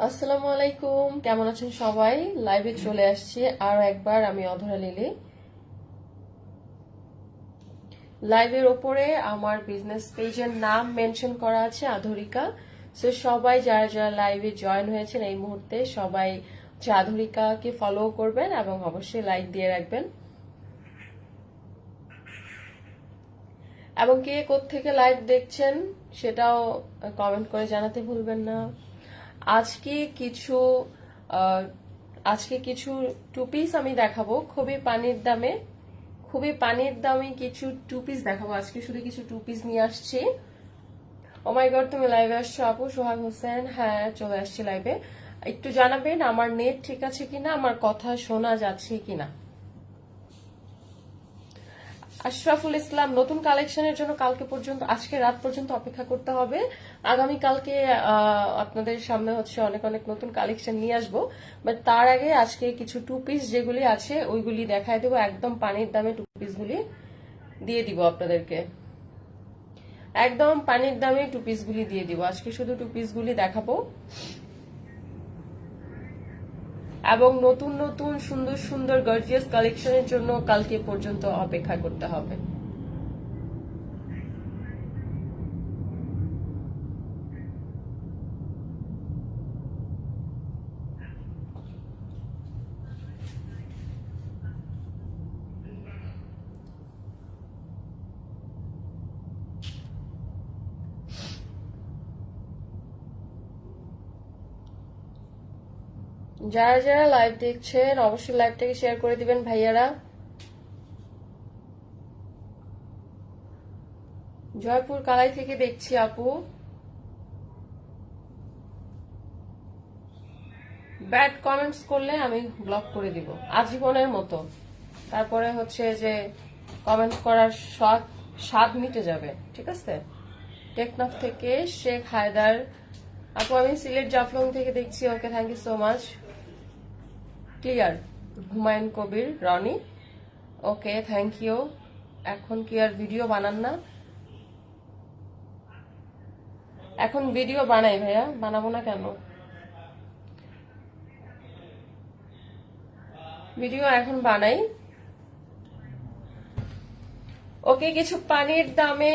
আসসালামু আলাইকুম, কেমন আছেন সবাই? লাইভে চলে আসছি আরো একবার। আমি অধরা লিলি। লাইভের ওপরে আমার বিজনেস পেজের নাম মেনশন করা আছে, আধুরিকা। সো সবাই যারা যারা লাইভে জয়েন হয়েছেন এই মুহূর্তে সবাই আধুরিকাকে ফলো করবেন এবং অবশ্যই লাইক দিয়ে রাখবেন। এবং কে কোত্থেকে লাইভ দেখছেন সেটাও কমেন্ট করে জানাতে ভুলবেন না। আজকে কিছু আহ, আজকে কিছু টু পিস আমি দেখাবো খুবই পানির দামে কিছু টু পিস দেখাবো। আজকে শুধু কিছু টু পিস নিয়ে আসছি। ও মাই গড, তুমি লাইভে আসছো আপু? সোহাগ হোসেন, হ্যাঁ চলে আসছি লাইভে। একটু জানাবেন আমার নেট ঠিক আছে কিনা, আমার কথা শোনা যাচ্ছে কিনা। আশরাফুল ইসলাম, নতুন কালেকশনের জন্য কালকে পর্যন্ত, আজকে রাত পর্যন্ত অপেক্ষা করতে হবে। আগামী কালকে আপনাদের সামনে হচ্ছে অনেক অনেক নতুন কালেকশন নিয়ে আসবো। বাট তার আগে আজকে কিছু টু পিস যেগুলি আছে ওইগুলি দেখায় দেবো। একদম পানির দামে টু পিস গুলি দিয়ে দিব আপনাদেরকে। একদম পানির দামে টু পিস গুলি দিয়ে দিব। আজকে শুধু টু পিস গুলি দেখাবো এবং নতুন নতুন সুন্দর সুন্দর গর্জিয়াস কালেকশনের জন্য কালকে পর্যন্ত অপেক্ষা করতে হবে। যারা যারা লাইভ দেখছেন অবশ্যই লাইভটাকে শেয়ার করে দিবেন ভাইয়ারা। জয়পুর কালাই থেকে দেখছি আপু। ব্যাড কমেন্টস করলে আমি ব্লক করে দিব আজীবনের মতো। তারপরে হচ্ছে যে কমেন্ট করার স্বাদ মিটে যাবে, ঠিক আছে? টেকনাফ থেকে শেখ হায়দার আপু, আমি সিলেট জাফলং থেকে দেখছি। Okay, thank you so much. Clear. Humayun Kabir Roni, okay thank you. এখন কি আর ভিডিও বানান না? এখন ভিডিও বানাই ভাইয়া, বানাবো না কেন? ভিডিও এখন বানাই। ওকে, কিছু পানির দামে